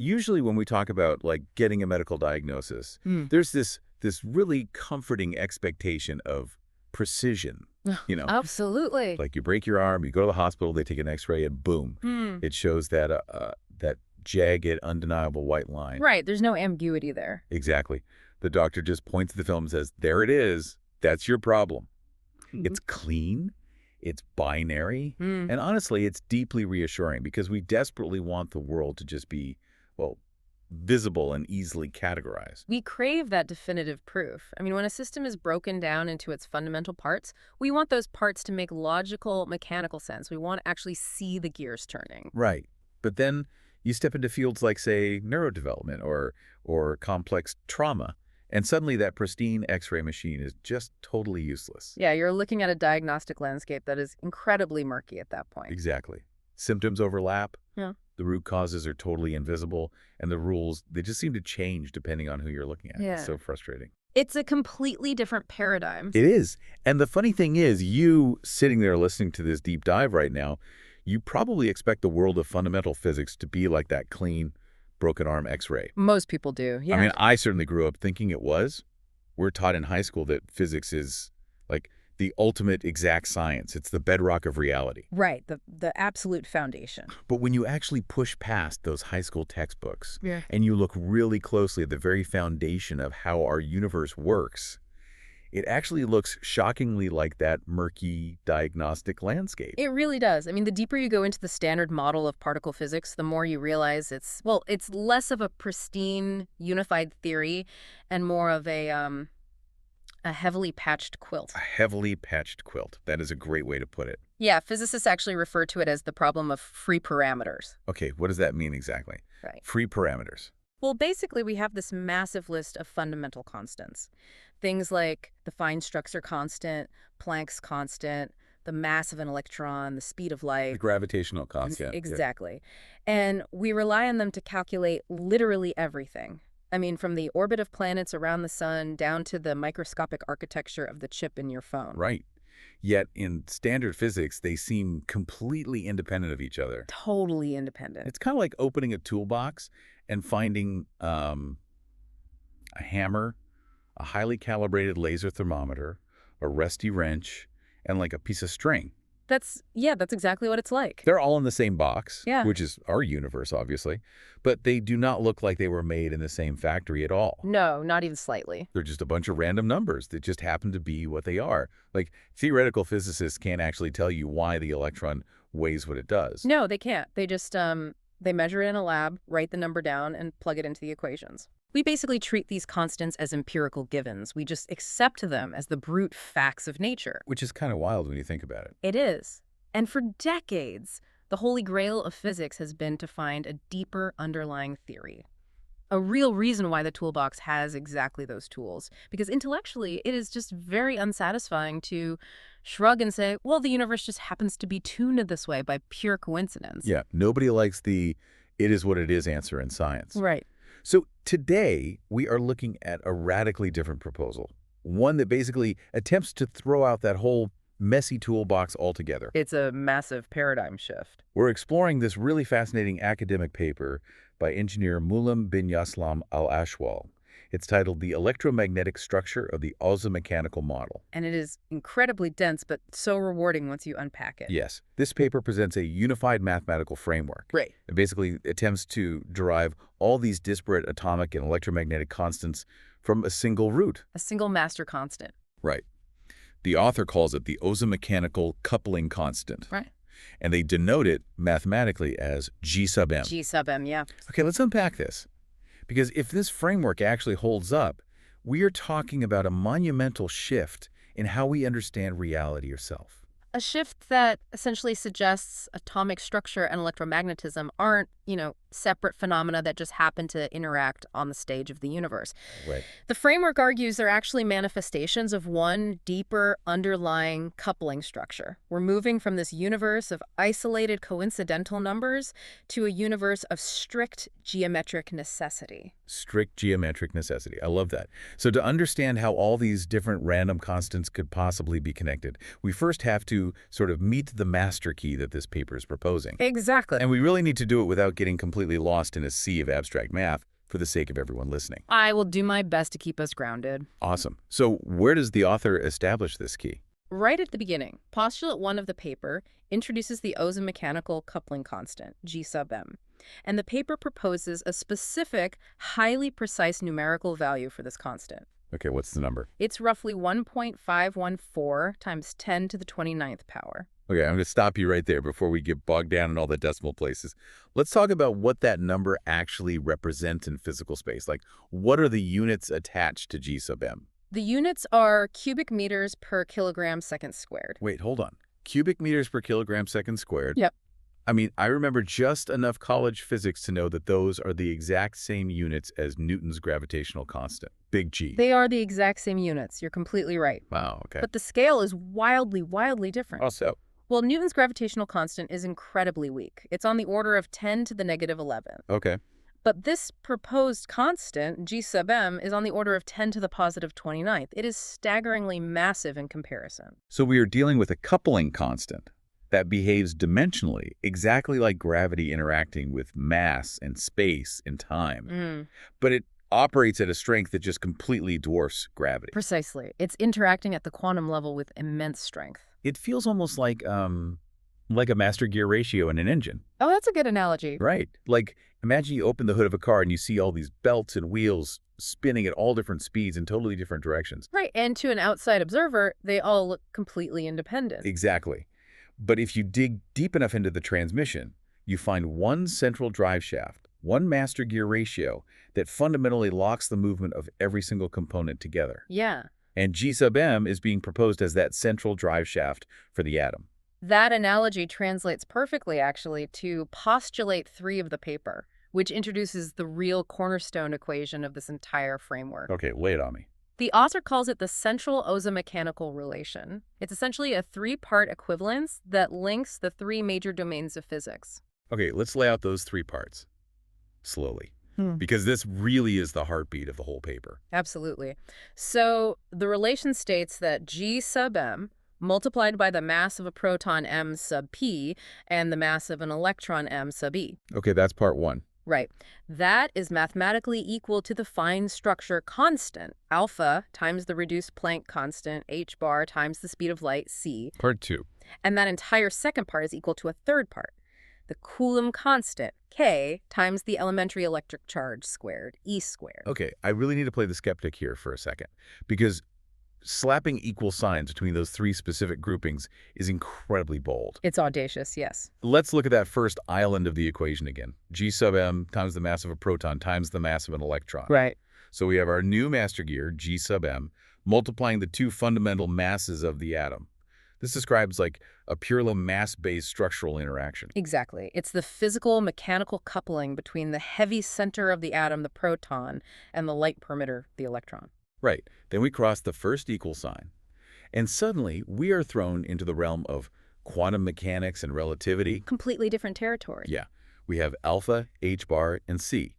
usually when we talk about like getting a medical diagnosis, there's this really comforting expectation of precision, you know. Absolutely. Like you break your arm, you go to the hospital, they take an x-ray and boom, it shows that that jagged, undeniable white line. Right, there's no ambiguity there. Exactly. The doctor just points to the film and says, there it is, that's your problem. It's clean, it's binary, and honestly, it's deeply reassuring because we desperately want the world to just be, well, visible and easily categorized. We crave that definitive proof. I mean, when a system is broken down into its fundamental parts, we want those parts to make logical, mechanical sense. We want to actually see the gears turning. Right. But then you step into fields like, say, neurodevelopment or complex trauma, and suddenly that pristine X-ray machine is just totally useless. Yeah, you're looking at a diagnostic landscape that is incredibly murky at that point. Exactly. Symptoms overlap. Yeah. The root causes are totally invisible, and the rules, they just seem to change depending on who you're looking at. Yeah. It's so frustrating. It's a completely different paradigm. It is. And the funny thing is, you sitting there listening to this deep dive right now, you probably expect the world of fundamental physics to be like that clean, broken arm X-ray. Most people do, yeah. I mean, I certainly grew up thinking it was. We're taught in high school that physics is like the ultimate exact science. It's the bedrock of reality. Right, the absolute foundation. But when you actually push past those high school textbooks Yeah. and you look really closely at the very foundation of how our universe works, it actually looks shockingly like that murky diagnostic landscape. It really does. I mean, the deeper you go into the standard model of particle physics, the more you realize it's less of a pristine, unified theory and more of a heavily patched quilt. A heavily patched quilt. That is a great way to put it. Yeah, physicists actually refer to it as the problem of free parameters. Okay, what does that mean exactly? Right. Free parameters. Well, basically, we have this massive list of fundamental constants. Things like the fine structure constant, Planck's constant, the mass of an electron, the speed of light. The gravitational constant. Exactly. And we rely on them to calculate literally everything. I mean, from the orbit of planets around the sun down to the microscopic architecture of the chip in your phone. Right. Yet in standard physics, they seem completely independent of each other. Totally independent. It's kind of like opening a toolbox and finding a hammer, a highly calibrated laser thermometer, a rusty wrench, and like a piece of string. That's exactly what it's like. They're all in the same box, Yeah. which is our universe, obviously, but they do not look like they were made in the same factory at all. No, not even slightly. They're just a bunch of random numbers that just happen to be what they are. Like, theoretical physicists can't actually tell you why the electron weighs what it does. No, they can't. They just, they measure it in a lab, write the number down, and plug it into the equations. We basically treat these constants as empirical givens. We just accept them as the brute facts of nature. Which is kind of wild when you think about it. It is. And for decades, the holy grail of physics has been to find a deeper underlying theory. A real reason why the toolbox has exactly those tools. Because intellectually, it is just very unsatisfying to shrug and say, well, the universe just happens to be tuned this way by pure coincidence. Yeah, nobody likes the it is what it is answer in science. Right. So today, we are looking at a radically different proposal. One that basically attempts to throw out that whole messy toolbox altogether. It's a massive paradigm shift. We're exploring this really fascinating academic paper by engineer Mulam bin Yaslam al-Ashwal. It's titled The Electromagnetic Structure of the Ozoomechanical Model. And it is incredibly dense, but so rewarding once you unpack it. Yes. This paper presents a unified mathematical framework. Right. It basically attempts to derive all these disparate atomic and electromagnetic constants from a single root. A single master constant. Right. The author calls it the ozoomechanical coupling constant. Right. And they denote it mathematically as G sub m. G sub m, yeah. Okay, let's unpack this. Because if this framework actually holds up, we are talking about a monumental shift in how we understand reality itself. A shift that essentially suggests atomic structure and electromagnetism aren't, separate phenomena that just happen to interact on the stage of the universe. Right. The framework argues they're actually manifestations of one deeper underlying coupling structure. We're moving from this universe of isolated coincidental numbers to a universe of strict geometric necessity. Strict geometric necessity. I love that. So to understand how all these different random constants could possibly be connected, we first have to sort of meet the master key that this paper is proposing. Exactly. And we really need to do it without getting completely lost in a sea of abstract math for the sake of everyone listening. I will do my best to keep us grounded. Awesome. So where does the author establish this key? Right at the beginning, postulate 1 of the paper introduces the Ozoomechanical coupling constant, G sub m. And the paper proposes a specific, highly precise numerical value for this constant. Okay, what's the number? It's roughly 1.514 times 10 to the 29th power. Okay, I'm going to stop you right there before we get bogged down in all the decimal places. Let's talk about what that number actually represents in physical space. Like, what are the units attached to G sub m? The units are cubic meters per kilogram second squared. Wait, hold on. Cubic meters per kilogram second squared? Yep. I mean, I remember just enough college physics to know that those are the exact same units as Newton's gravitational constant, big G. They are the exact same units. You're completely right. Wow, okay. But the scale is wildly, wildly different. Also, Well, Newton's gravitational constant is incredibly weak. It's on the order of 10 to the negative 11. okay. But this proposed constant, G sub m, is on the order of 10 to the positive 29th. It is staggeringly massive in comparison. So we are dealing with a coupling constant that behaves dimensionally exactly like gravity interacting with mass and space and time. But it operates at a strength that just completely dwarfs gravity. Precisely. It's interacting at the quantum level with immense strength. It feels almost like a master gear ratio in an engine. Oh, that's a good analogy. Right. Like, imagine you open the hood of a car and you see all these belts and wheels spinning at all different speeds in totally different directions. Right, and to an outside observer, they all look completely independent. Exactly. But if you dig deep enough into the transmission, you find one central drive shaft, one master gear ratio that fundamentally locks the movement of every single component together. Yeah. And G sub m is being proposed as that central drive shaft for the atom. That analogy translates perfectly, actually, to postulate 3 of the paper, which introduces the real cornerstone equation of this entire framework. Okay, lay it on me. The author calls it the central ozoomechanical relation. It's essentially a 3-part equivalence that links the 3 major domains of physics. Okay, let's lay out those 3 parts slowly, because this really is the heartbeat of the whole paper. Absolutely. So the relation states that G sub m multiplied by the mass of a proton m sub p and the mass of an electron m sub e. Okay, that's part 1. Right. That is mathematically equal to the fine structure constant, alpha times the reduced Planck constant, h bar times the speed of light, c. Part 2. And that entire second part is equal to a third part, the Coulomb constant, k, times the elementary electric charge squared, e squared. Okay, I really need to play the skeptic here for a second, because slapping equal signs between those 3 specific groupings is incredibly bold. It's audacious, yes. Let's look at that first island of the equation again. G sub m times the mass of a proton times the mass of an electron. Right. So we have our new master gear, G sub m, multiplying the 2 fundamental masses of the atom. This describes like a purely mass-based structural interaction. Exactly. It's the physical mechanical coupling between the heavy center of the atom, the proton, and the light perimeter, the electron. Right. Then we cross the first equal sign. And suddenly, we are thrown into the realm of quantum mechanics and relativity. Completely different territory. Yeah. We have alpha, h bar, and c.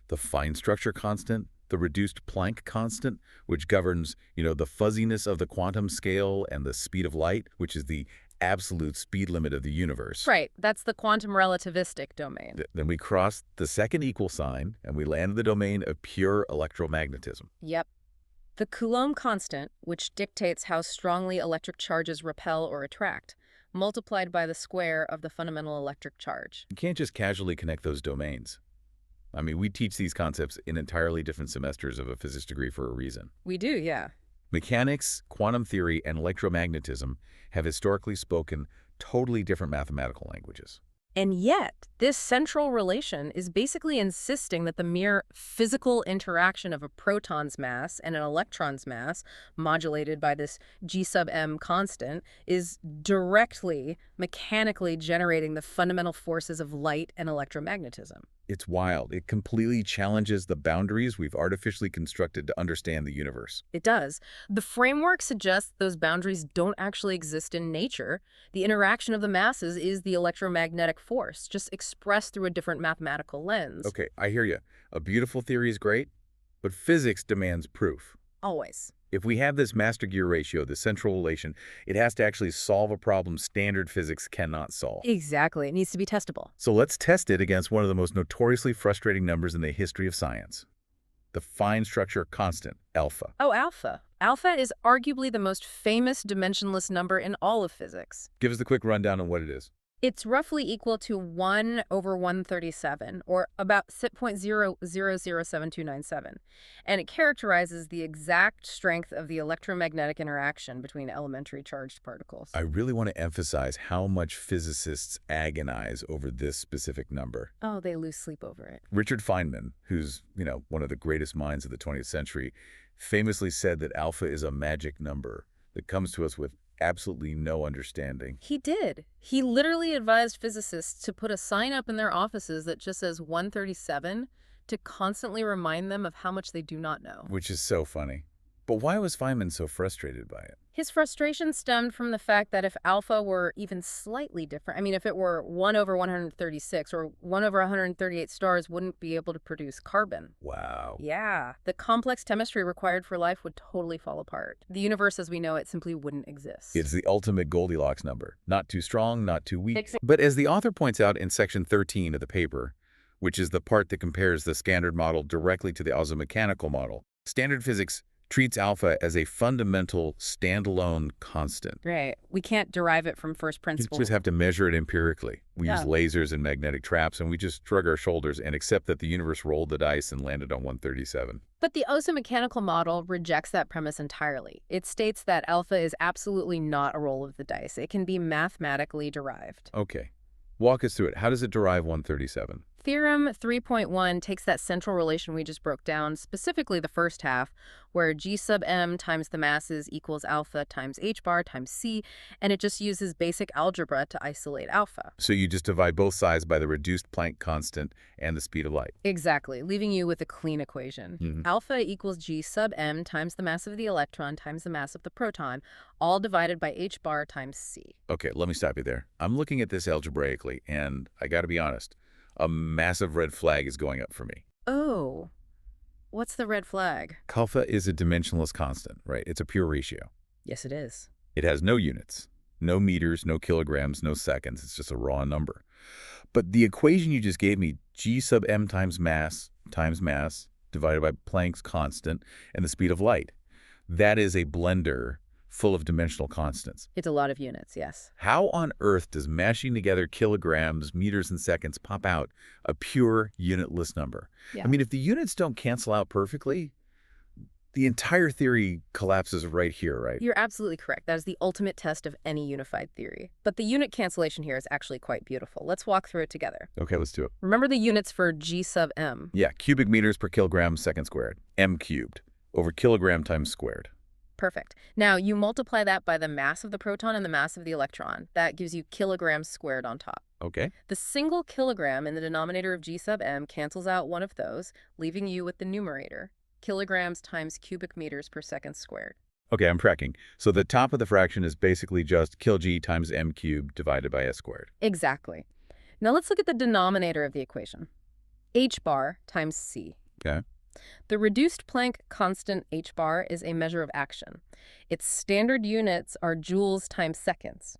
The fine structure constant, the reduced Planck constant, which governs, the fuzziness of the quantum scale, and the speed of light, which is the absolute speed limit of the universe. Right. That's the quantum relativistic domain. Then we cross the second equal sign, and we land in the domain of pure electromagnetism. Yep. The Coulomb constant, which dictates how strongly electric charges repel or attract, multiplied by the square of the fundamental electric charge. You can't just casually connect those domains. I mean, we teach these concepts in entirely different semesters of a physics degree for a reason. We do, yeah. Mechanics, quantum theory, and electromagnetism have historically spoken totally different mathematical languages. And yet, this central relation is basically insisting that the mere physical interaction of a proton's mass and an electron's mass, modulated by this G sub m constant, is directly, mechanically generating the fundamental forces of light and electromagnetism. It's wild. It completely challenges the boundaries we've artificially constructed to understand the universe. It does. The framework suggests those boundaries don't actually exist in nature. The interaction of the masses is the electromagnetic force, just expressed through a different mathematical lens. Okay, I hear you. A beautiful theory is great, but physics demands proof. Always. If we have this master gear ratio, the central relation, it has to actually solve a problem standard physics cannot solve. Exactly. It needs to be testable. So let's test it against one of the most notoriously frustrating numbers in the history of science. The fine structure constant, alpha. Oh, alpha. Alpha is arguably the most famous dimensionless number in all of physics. Give us the quick rundown on what it is. It's roughly equal to 1 over 137, or about 0.007297, and it characterizes the exact strength of the electromagnetic interaction between elementary charged particles. I really want to emphasize how much physicists agonize over this specific number. Oh, they lose sleep over it. Richard Feynman, who's, one of the greatest minds of the 20th century, famously said that alpha is a magic number that comes to us with absolutely no understanding. He did. He literally advised physicists to put a sign up in their offices that just says 137 to constantly remind them of how much they do not know. Which is so funny. But why was Feynman so frustrated by it? His frustration stemmed from the fact that if alpha were even slightly different, if it were 1 over 136 or 1 over 138 stars wouldn't be able to produce carbon. Wow. Yeah. The complex chemistry required for life would totally fall apart. The universe as we know it simply wouldn't exist. It's the ultimate Goldilocks number. Not too strong, not too weak. But as the author points out in section 13 of the paper, which is the part that compares the standard model directly to the Ozoomechanical model, standard physics treats alpha as a fundamental standalone constant. Right. We can't derive it from first You principles. just have to measure it empirically. We use Yeah. lasers and magnetic traps, and we just shrug our shoulders and accept that the universe rolled the dice and landed on 137. But the Ozoomechanical model rejects that premise entirely. It states that alpha is absolutely not a roll of the dice. It can be mathematically derived. Okay. Walk us through it. How does it derive 137? Theorem 3.1 takes that central relation we just broke down, specifically the first half, where G sub m times the masses equals alpha times h bar times c, and it just uses basic algebra to isolate alpha. So you just divide both sides by the reduced Planck constant and the speed of light. Exactly, leaving you with a clean equation. Mhm. Alpha equals G sub m times the mass of the electron times the mass of the proton, all divided by h bar times c. Okay, let me stop you there. I'm looking at this algebraically, and I gotta be honest, a massive red flag is going up for me. Oh, what's the red flag? Alpha is a dimensionless constant, right? It's a pure ratio. Yes, it is. It has no units, no meters, no kilograms, no seconds. It's just a raw number. But the equation you just gave me, G sub m times mass divided by Planck's constant and the speed of light, that is a blender full of dimensional constants. It's a lot of units, yes. How on earth does mashing together kilograms, meters, and seconds pop out a pure unitless number? Yeah. If the units don't cancel out perfectly, the entire theory collapses right here, right? You're absolutely correct. That is the ultimate test of any unified theory. But the unit cancellation here is actually quite beautiful. Let's walk through it together. Okay, let's do it. Remember the units for G sub m. Yeah, cubic meters per kilogram second squared, m cubed, over kilogram times squared. Perfect. Now, you multiply that by the mass of the proton and the mass of the electron. That gives you kilograms squared on top. Okay. The single kilogram in the denominator of G sub m cancels out one of those, leaving you with the numerator, kilograms times cubic meters per second squared. Okay, I'm tracking. So the top of the fraction is basically just kg times m cubed divided by s squared. Exactly. Now let's look at the denominator of the equation. H bar times c. Okay. The reduced Planck constant h bar is a measure of action. Its standard units are joules times seconds.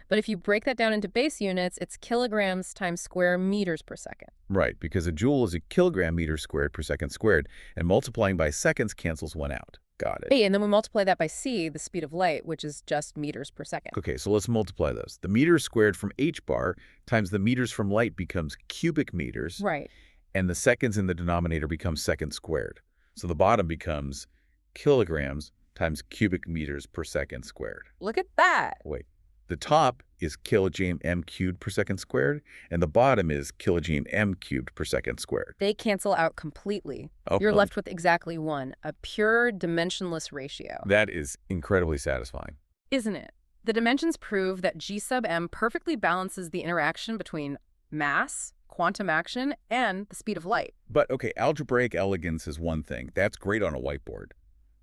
But if you break that down into base units, it's kilograms times square meters per second. Right, because a joule is a kilogram meter squared per second squared, and multiplying by seconds cancels one out. Got it. Hey, and then we multiply that by c, the speed of light, which is just meters per second. Okay, so let's multiply those. The meters squared from h bar times the meters from light becomes cubic meters. Right. And the seconds in the denominator becomes seconds squared. So the bottom becomes kilograms times cubic meters per second squared. Look at that. Wait, the top is kilojoule m cubed per second squared, and the bottom is kilojoule m cubed per second squared. They cancel out completely. Oh, You're left with exactly one, a pure dimensionless ratio. That is incredibly satisfying. Isn't it? The dimensions prove that G sub m perfectly balances the interaction between mass, quantum action, and the speed of light. But okay, algebraic elegance is one thing. That's great on a whiteboard.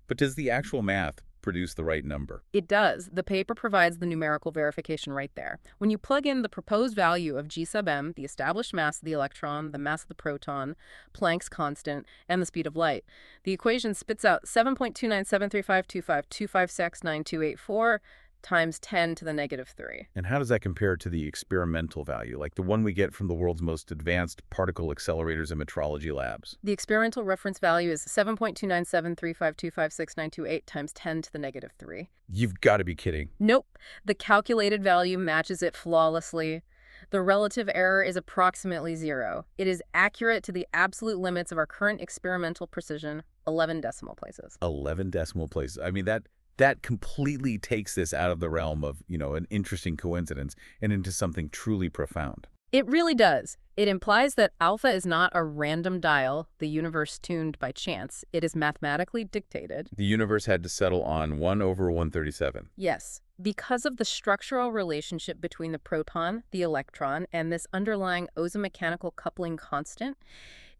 But does the actual math produce the right number. It does. The paper provides the numerical verification right there. When you plug in the proposed value of G sub m, the established mass of the electron, the mass of the proton, Planck's constant, and the speed of light, the equation spits out 7.29735252569284 times 10 to the negative 3. And how does that compare to the experimental value, like the one we get from the world's most advanced particle accelerators and metrology labs? The experimental reference value is 7.297352569228 times 10 to the negative 3. You've got to be kidding. Nope. The calculated value matches it flawlessly. The relative error is approximately 0. It is accurate to the absolute limits of our current experimental precision, 11 decimal places. 11 decimal places. I mean, that completely takes this out of the realm of, an interesting coincidence and into something truly profound. It really does. It implies that alpha is not a random dial, the universe tuned by chance. It is mathematically dictated. The universe had to settle on 1/137. Yes, because of the structural relationship between the proton, the electron, and this underlying ozoomechanical coupling constant,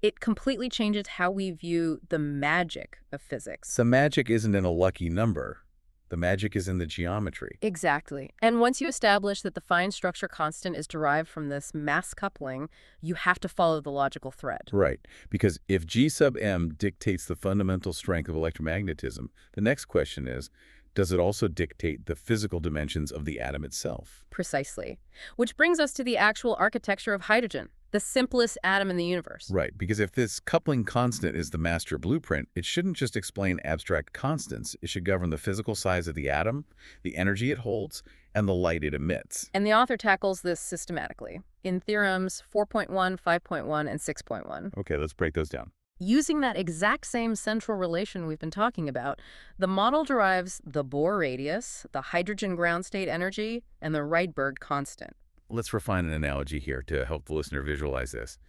it completely changes how we view the magic of physics. The magic isn't in a lucky number. The magic is in the geometry. Exactly. And once you establish that the fine structure constant is derived from this mass coupling, you have to follow the logical thread. Right. Because if G sub m dictates the fundamental strength of electromagnetism, the next question is, does it also dictate the physical dimensions of the atom itself? Precisely. Which brings us to the actual architecture of hydrogen, the simplest atom in the universe. Right, because if this coupling constant is the master blueprint, it shouldn't just explain abstract constants. It should govern the physical size of the atom, the energy it holds, and the light it emits. And the author tackles this systematically in theorems 4.1, 5.1, and 6.1. Okay, let's break those down. Using that exact same central relation we've been talking about, the model derives the Bohr radius, the hydrogen ground state energy, and the Rydberg constant. Let's refine an analogy here to help the listener visualize this.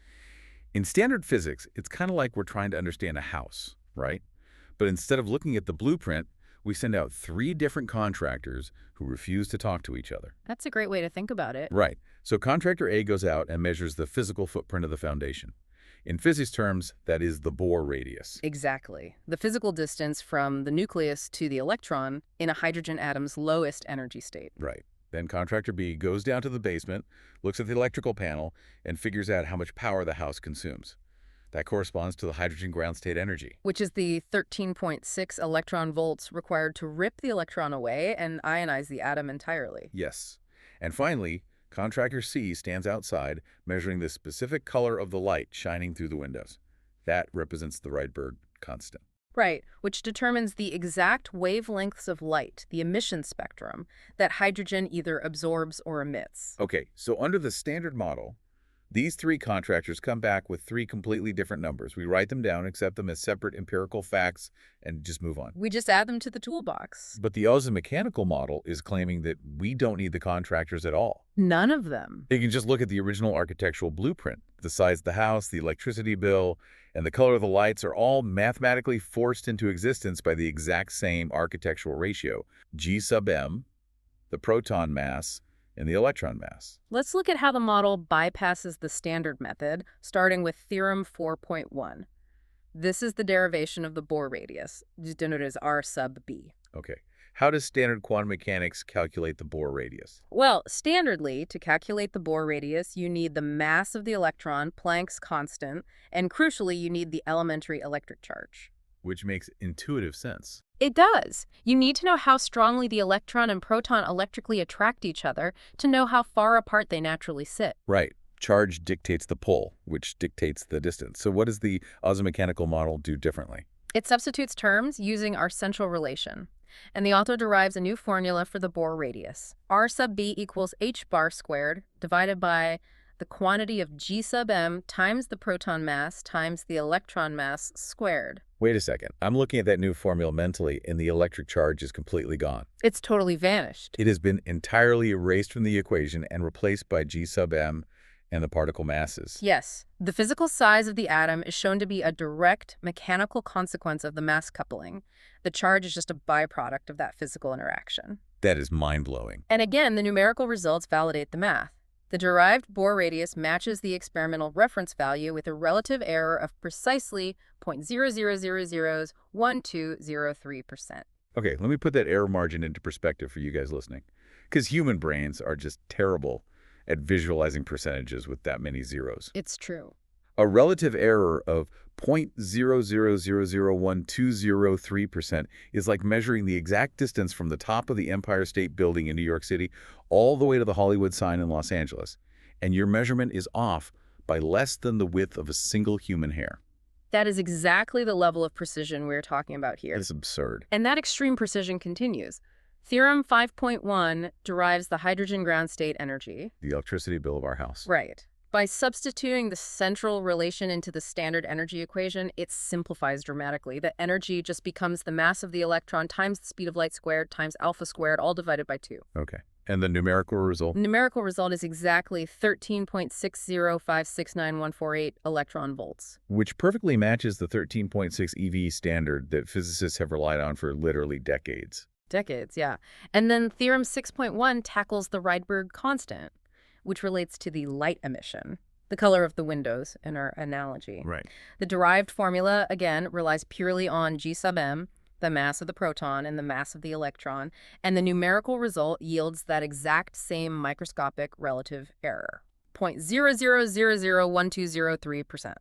In standard physics, it's kind of like we're trying to understand a house, right? But instead of looking at the blueprint, we send out 3 different contractors who refuse to talk to each other. That's a great way to think about it. Right. So contractor A goes out and measures the physical footprint of the foundation. In physics terms, that is the Bohr radius. Exactly. The physical distance from the nucleus to the electron in a hydrogen atom's lowest energy state. Right. Then contractor B goes down to the basement, looks at the electrical panel, and figures out how much power the house consumes. That corresponds to the hydrogen ground state energy, which is the 13.6 electron volts required to rip the electron away and ionize the atom entirely. Yes. And finally, contractor C stands outside, measuring the specific color of the light shining through the windows. That represents the Rydberg constant. Right, which determines the exact wavelengths of light, the emission spectrum, that hydrogen either absorbs or emits. Okay, so under the standard model, these 3 contractors come back with 3 completely different numbers. We write them down, accept them as separate empirical facts, and just move on. We just add them to the toolbox. But the ozoomechanical model is claiming that we don't need the contractors at all. None of them. You can just look at the original architectural blueprint. The size of the house, the electricity bill, and the color of the lights are all mathematically forced into existence by the exact same architectural ratio, G sub m, the proton mass, and the electron mass. Let's look at how the model bypasses the standard method, starting with theorem 4.1. This is the derivation of the Bohr radius, denoted as R sub b. Okay. How does standard quantum mechanics calculate the Bohr radius? Well, standardly, to calculate the Bohr radius, you need the mass of the electron, Planck's constant, and crucially, you need the elementary electric charge. Which makes intuitive sense. It does. You need to know how strongly the electron and proton electrically attract each other to know how far apart they naturally sit. Right. Charge dictates the pull, which dictates the distance. So what does the ozoomechanical model do differently? It substitutes terms using our central relation. And the author derives a new formula for the Bohr radius. R sub b equals h bar squared divided by the quantity of G sub m times the proton mass times the electron mass squared. Wait a second. I'm looking at that new formula mentally, and the electric charge is completely gone. It's totally vanished. It has been entirely erased from the equation and replaced by G sub m and the particle masses. Yes. The physical size of the atom is shown to be a direct mechanical consequence of the mass coupling. The charge is just a byproduct of that physical interaction. That is mind-blowing. And again, the numerical results validate the math. The derived Bohr radius matches the experimental reference value with a relative error of precisely 0.000001203%. Okay, let me put that error margin into perspective for you guys listening. Because human brains are just terrible at visualizing percentages with that many zeros. It's true. A relative error of 0.00001203% is like measuring the exact distance from the top of the Empire State Building in New York City all the way to the Hollywood sign in Los Angeles. And your measurement is off by less than the width of a single human hair. That is exactly the level of precision we're talking about here. It's absurd. And that extreme precision continues. Theorem 5.1 derives the hydrogen ground state energy. The electricity bill of our house. Right. By substituting the central relation into the standard energy equation, it simplifies dramatically. The energy just becomes the mass of the electron times the speed of light squared times alpha squared, all divided by 2. Okay. And the numerical result? The numerical result is exactly 13.6056948 electron volts. Which perfectly matches the 13.6 eV standard that physicists have relied on for literally decades. Decades, yeah. And then Theorem 6.1 tackles the Rydberg constant, which relates to the light emission, the color of the windows in our analogy. Right. The derived formula, again, relies purely on G sub m, the mass of the proton and the mass of the electron, and the numerical result yields that exact same microscopic relative error, 0.00001203%.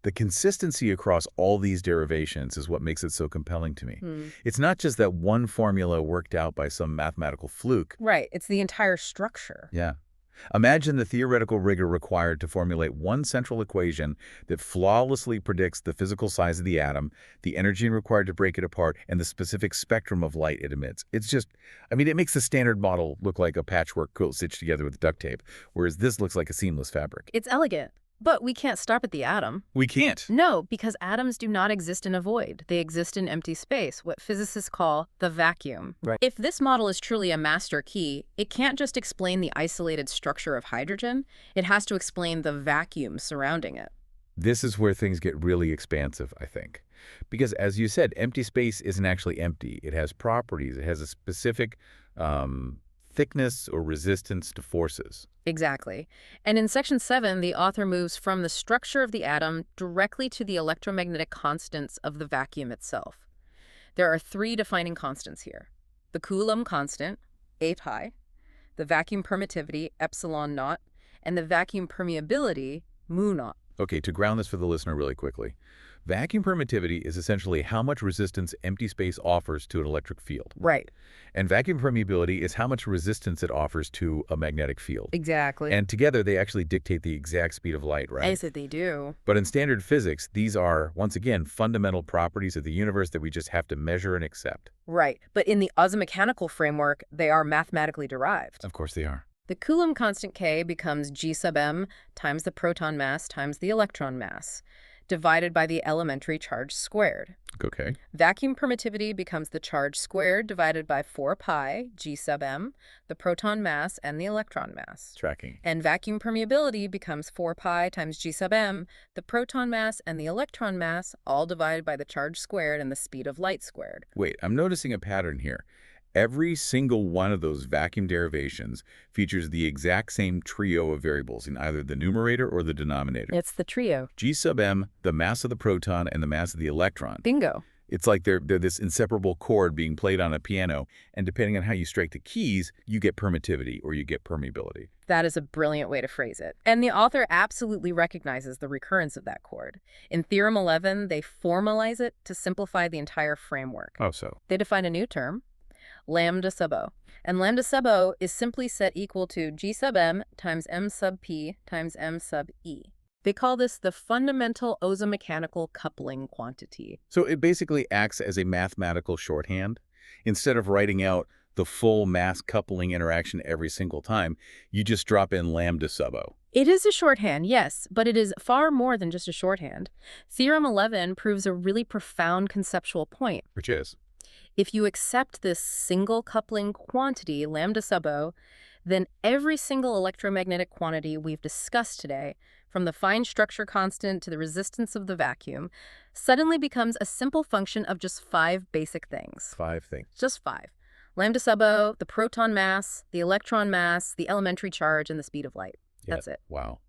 The consistency across all these derivations is what makes it so compelling to me. It's not just that one formula worked out by some mathematical fluke. Right. It's the entire structure. Yeah. Imagine the theoretical rigor required to formulate one central equation that flawlessly predicts the physical size of the atom, the energy required to break it apart, and the specific spectrum of light it emits. It's just, I mean, it makes the standard model look like a patchwork quilt stitched together with duct tape, whereas this looks like a seamless fabric. It's elegant. But we can't stop at the atom. We can't. No, because atoms do not exist in a void. They exist in empty space, what physicists call the vacuum. Right. If this model is truly a master key, it can't just explain the isolated structure of hydrogen. It has to explain the vacuum surrounding it. This is where things get really expansive, I think. Because as you said, empty space isn't actually empty. It has properties. It has a specific thickness or resistance to forces. Exactly. And in Section 7, the author moves from the structure of the atom directly to the electromagnetic constants of the vacuum itself. There are 3 defining constants here. The Coulomb constant, A pi, the vacuum permittivity, epsilon naught, and the vacuum permeability, mu naught. Okay, to ground this for the listener really quickly. Vacuum permittivity is essentially how much resistance empty space offers to an electric field. Right. And vacuum permeability is how much resistance it offers to a magnetic field. Exactly. And together they actually dictate the exact speed of light, right? I said they do. But in standard physics, these are, once again, fundamental properties of the universe that we just have to measure and accept. Right. But in the Ozoomechanical framework, they are mathematically derived. Of course they are. The Coulomb constant K becomes G sub m times the proton mass times the electron mass, divided by the elementary charge squared. Okay. Vacuum permittivity becomes the charge squared divided by 4 pi G sub m, the proton mass and the electron mass. Tracking. And vacuum permeability becomes 4 pi times G sub m, the proton mass and the electron mass, all divided by the charge squared and the speed of light squared. Wait, I'm noticing a pattern here. Every single one of those vacuum derivations features the exact same trio of variables in either the numerator or the denominator. It's the trio. G sub m, the mass of the proton, and the mass of the electron. Bingo. It's like they're this inseparable chord being played on a piano, and depending on how you strike the keys, you get permittivity or you get permeability. That is a brilliant way to phrase it. And the author absolutely recognizes the recurrence of that chord. In Theorem 11, they formalize it to simplify the entire framework. Oh, so? They define a new term, lambda sub O. And lambda sub O is simply set equal to G sub m times m sub p times m sub e. They call this the fundamental ozoomechanical coupling quantity. So it basically acts as a mathematical shorthand. Instead of writing out the full mass coupling interaction every single time, you just drop in lambda sub O. It is a shorthand, yes, but it is far more than just a shorthand. Theorem 11 proves a really profound conceptual point. Which is? If you accept this single coupling quantity, lambda sub O, then every single electromagnetic quantity we've discussed today, from the fine structure constant to the resistance of the vacuum, suddenly becomes a simple function of just 5 basic things. 5 things. Just 5. Lambda sub O, the proton mass, the electron mass, the elementary charge, and the speed of light. Yeah. That's it. Wow.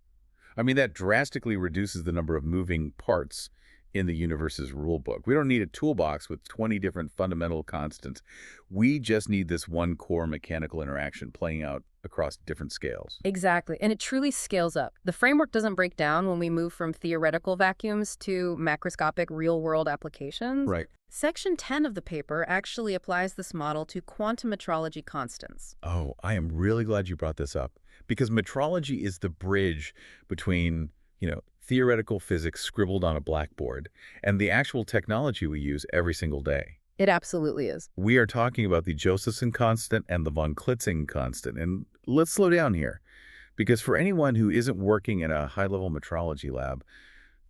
I mean, that drastically reduces the number of moving parts in the universe's rule book. We don't need a toolbox with 20 different fundamental constants. We just need this one core mechanical interaction playing out across different scales. Exactly, and it truly scales up. The framework doesn't break down when we move from theoretical vacuums to macroscopic real-world applications. Right. Section 10 of the paper actually applies this model to quantum metrology constants. Oh, I am really glad you brought this up, because metrology is the bridge between, theoretical physics scribbled on a blackboard and the actual technology we use every single day. It absolutely is. We are talking about the Josephson constant and the von Klitzing constant. And let's slow down here, because for anyone who isn't working in a high-level metrology lab,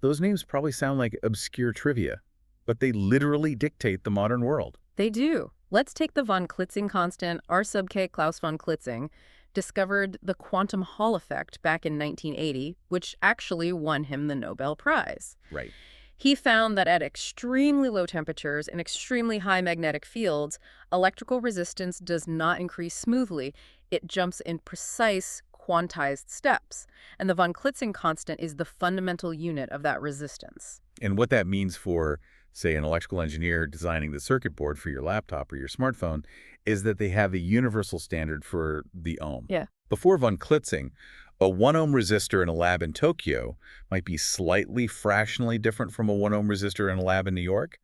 those names probably sound like obscure trivia, but they literally dictate the modern world. They do. Let's take the von Klitzing constant. R sub k Klaus von Klitzing discovered the quantum Hall effect back in 1980, which actually won him the Nobel Prize. Right. He found that at extremely low temperatures and extremely high magnetic fields, electrical resistance does not increase smoothly. It jumps in precise quantized steps. And the von Klitzing constant is the fundamental unit of that resistance. And what that means for, say, an electrical engineer designing the circuit board for your laptop or your smartphone is that they have a universal standard for the ohm. Yeah. Before von Klitzing, a 1-ohm resistor in a lab in Tokyo might be slightly fractionally different from a 1-ohm resistor in a lab in New York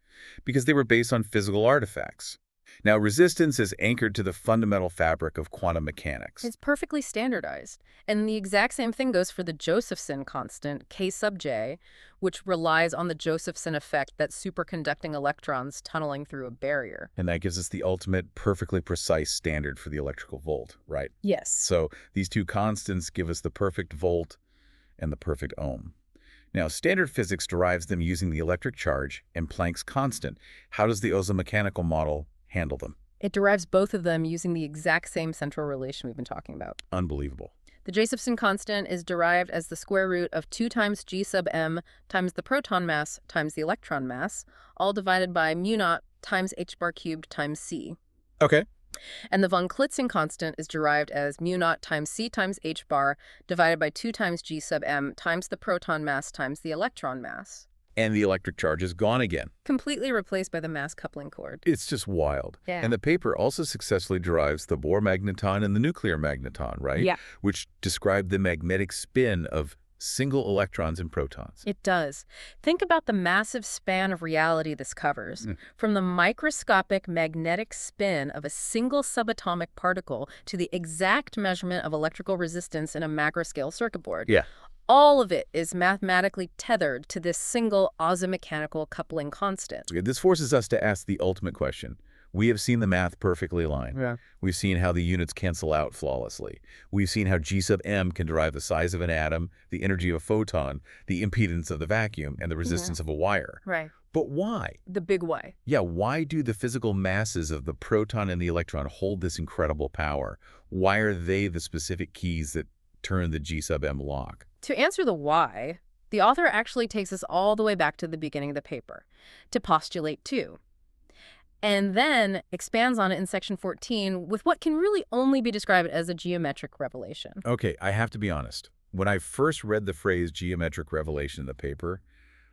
because they were based on physical artifacts. Now, resistance is anchored to the fundamental fabric of quantum mechanics. It's perfectly standardized. And the exact same thing goes for the Josephson constant, K sub j, which relies on the Josephson effect, that superconducting electrons tunneling through a barrier. And that gives us the ultimate, perfectly precise standard for the electrical volt, right? Yes. So these two constants give us the perfect volt and the perfect ohm. Now, standard physics derives them using the electric charge and Planck's constant. How does the Ozo-mechanical model handle them? It derives both of them using the exact same central relation we've been talking about. Unbelievable. The Josephson constant is derived as the square root of 2 times g sub m times the proton mass times the electron mass, all divided by mu naught times h bar cubed times c. Okay. And the von Klitzing constant is derived as mu naught times c times h bar divided by 2 times g sub m times the proton mass times the electron mass. And the electric charge is gone again. Completely replaced by the mass coupling cord. It's just wild. Yeah. And the paper also successfully derives the Bohr magneton and the nuclear magneton, right? Yeah. Which describe the magnetic spin of single electrons and protons. It does. Think about the massive span of reality this covers. From the microscopic magnetic spin of a single subatomic particle to the exact measurement of electrical resistance in a macroscale circuit board. Yeah. All of it is mathematically tethered to this single ozo-mechanical coupling constant. This forces us to ask the ultimate question. We have seen the math perfectly align. Yeah. We've seen how the units cancel out flawlessly. We've seen how G sub m can derive the size of an atom, the energy of a photon, the impedance of the vacuum, and the resistance of a wire. Right. But why? The big why. Yeah, why do the physical masses of the proton and the electron hold this incredible power? Why are they the specific keys that turn the G sub m lock? To answer the why, the author actually takes us all the way back to the beginning of the paper, to postulate 2. And then expands on it in section 14 with what can really only be described as a geometric revelation. Okay, I have to be honest. When I first read the phrase geometric revelation in the paper,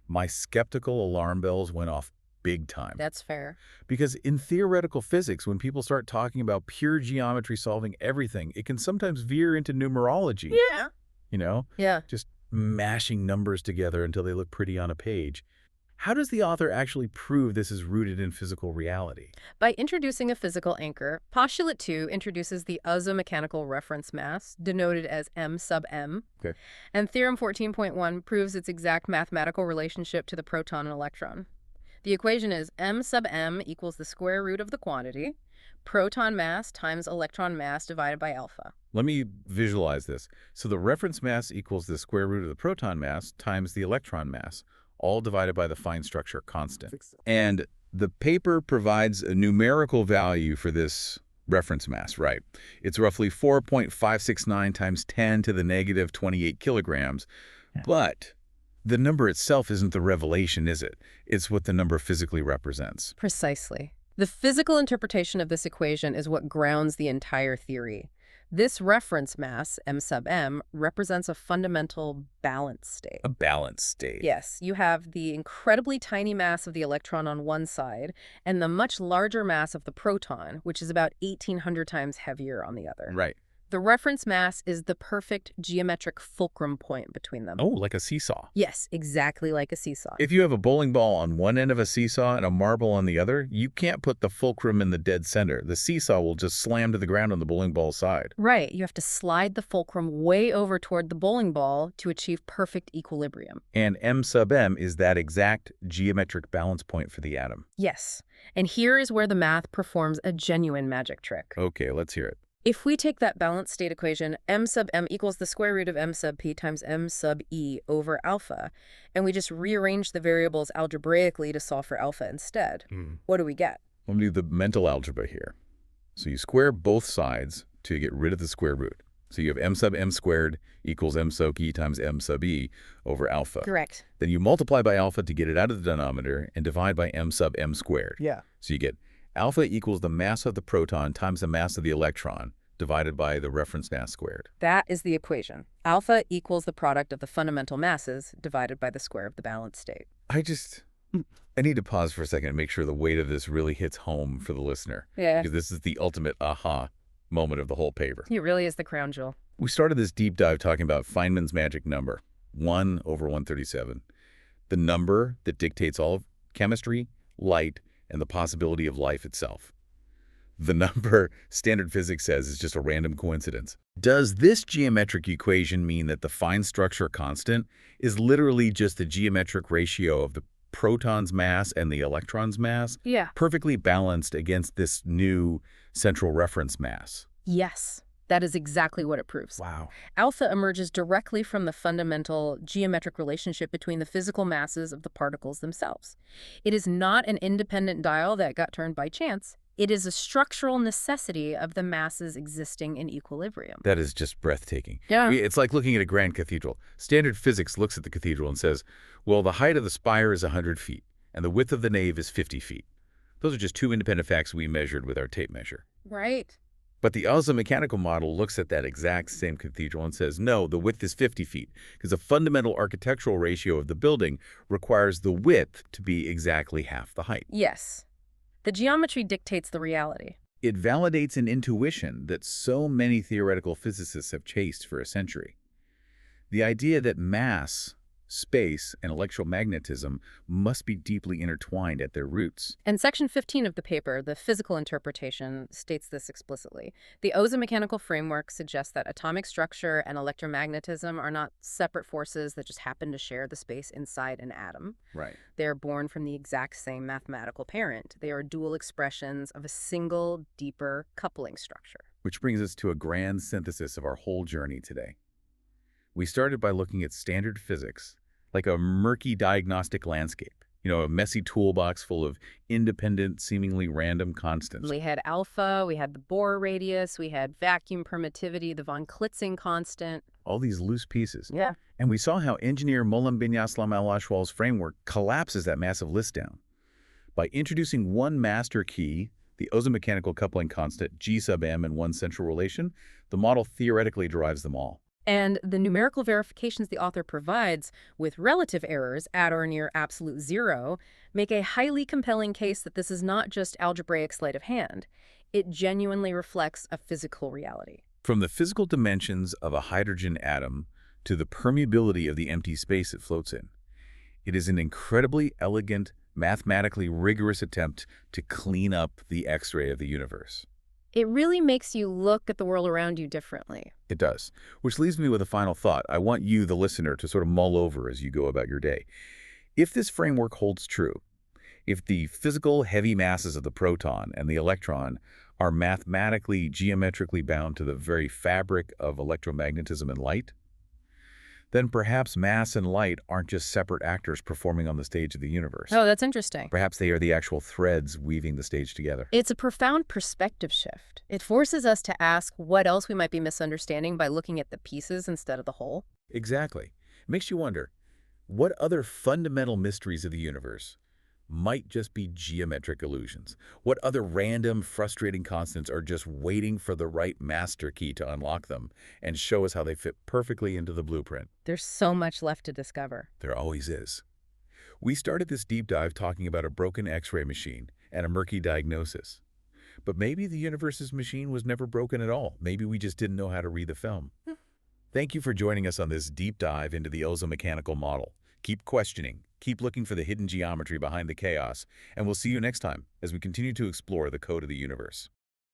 my skeptical alarm bells went off big time. That's fair. Because in theoretical physics, when people start talking about pure geometry solving everything, it can sometimes veer into numerology. Yeah. Yeah. Just mashing numbers together until they look pretty on a page. How does the author actually prove this is rooted in physical reality? By introducing a physical anchor, postulate 2 introduces the ozo-mechanical reference mass, denoted as m sub m. Okay. And theorem 14.1 proves its exact mathematical relationship to the proton and electron. The equation is m sub m equals the square root of the quantity, proton mass times electron mass divided by alpha. Let me visualize this. So the reference mass equals the square root of the proton mass times the electron mass, all divided by the fine structure constant. And the paper provides a numerical value for this reference mass, right? It's roughly 4.569 times 10 to the negative 28 kilograms. Yeah. But the number itself isn't the revelation, is it? It's what the number physically represents. Precisely. The physical interpretation of this equation is what grounds the entire theory. This reference mass, m sub m, represents a fundamental balance state. A balance state. Yes, you have the incredibly tiny mass of the electron on one side and the much larger mass of the proton, which is about 1,800 times heavier on the other. Right. The reference mass is the perfect geometric fulcrum point between them. Oh, like a seesaw. Yes, exactly like a seesaw. If you have a bowling ball on one end of a seesaw and a marble on the other, you can't put the fulcrum in the dead center. The seesaw will just slam to the ground on the bowling ball's side. Right, you have to slide the fulcrum way over toward the bowling ball to achieve perfect equilibrium. And m sub m is that exact geometric balance point for the atom. Yes, and here is where the math performs a genuine magic trick. Okay, let's hear it. If we take that balance state equation, m sub m equals the square root of m sub p times m sub e over alpha, and we just rearrange the variables algebraically to solve for alpha instead, what do we get? Let me do the mental algebra here. So you square both sides to get rid of the square root. So you have m sub m squared equals m sub e times m sub e over alpha. Correct. Then you multiply by alpha to get it out of the denominator and divide by m sub m squared. Yeah. So you get alpha equals the mass of the proton times the mass of the electron divided by the reference mass squared. That is the equation. Alpha equals the product of the fundamental masses divided by the square of the balance state. I need to pause for a second and make sure the weight of this really hits home for the listener. Yeah. Because this is the ultimate aha moment of the whole paper. It really is the crown jewel. We started this deep dive talking about Feynman's magic number, 1 over 137. The number that dictates all of chemistry, light, and the possibility of life itself. The number standard physics says is just a random coincidence. Does this geometric equation mean that the fine structure constant is literally just the geometric ratio of the proton's mass and the electron's mass? Yeah. Perfectly balanced against this new central reference mass. Yes. That is exactly what it proves. Wow. Alpha emerges directly from the fundamental geometric relationship between the physical masses of the particles themselves. It is not an independent dial that got turned by chance. It is a structural necessity of the masses existing in equilibrium. That is just breathtaking. Yeah. It's like looking at a grand cathedral. Standard physics looks at the cathedral and says, well, the height of the spire is 100 feet, and the width of the nave is 50 feet. Those are just two independent facts we measured with our tape measure. Right. But the Ozoomechanical model looks at that exact same cathedral and says, no, the width is 50 feet, because a fundamental architectural ratio of the building requires the width to be exactly half the height. Yes. The geometry dictates the reality. It validates an intuition that so many theoretical physicists have chased for a century. The idea that mass, space, and electromagnetism must be deeply intertwined at their roots. And section 15 of the paper, the physical interpretation, states this explicitly. The Ozoomechanical framework suggests that atomic structure and electromagnetism are not separate forces that just happen to share the space inside an atom. Right. They are born from the exact same mathematical parent. They are dual expressions of a single, deeper coupling structure. Which brings us to a grand synthesis of our whole journey today. We started by looking at standard physics, like a murky diagnostic landscape, a messy toolbox full of independent, seemingly random constants. We had alpha, we had the Bohr radius, we had vacuum permittivity, the von Klitzing constant. All these loose pieces. Yeah. And we saw how engineer Moulin-Binyas-Lamel-Lachwal's framework collapses that massive list down. By introducing one master key, the Ozoomechanical coupling constant, G sub m, and one central relation, the model theoretically derives them all. And the numerical verifications the author provides, with relative errors at or near absolute zero, make a highly compelling case that this is not just algebraic sleight of hand. It genuinely reflects a physical reality. From the physical dimensions of a hydrogen atom to the permeability of the empty space it floats in, it is an incredibly elegant, mathematically rigorous attempt to clean up the X-ray of the universe. It really makes you look at the world around you differently. It does. Which leaves me with a final thought I want you, the listener, to sort of mull over as you go about your day. If this framework holds true, if the physical heavy masses of the proton and the electron are mathematically, geometrically bound to the very fabric of electromagnetism and light, then perhaps mass and light aren't just separate actors performing on the stage of the universe. Oh, that's interesting. Perhaps they are the actual threads weaving the stage together. It's a profound perspective shift. It forces us to ask what else we might be misunderstanding by looking at the pieces instead of the whole. Exactly. It makes you wonder, what other fundamental mysteries of the universe might just be geometric illusions? What other random, frustrating constants are just waiting for the right master key to unlock them and show us how they fit perfectly into the blueprint? There's so much left to discover. There always is. We started this deep dive talking about a broken X-ray machine and a murky diagnosis. But maybe the universe's machine was never broken at all. Maybe we just didn't know how to read the film. Thank you for joining us on this deep dive into the ozoomechanical model. Keep questioning, keep looking for the hidden geometry behind the chaos, and we'll see you next time as we continue to explore the code of the universe.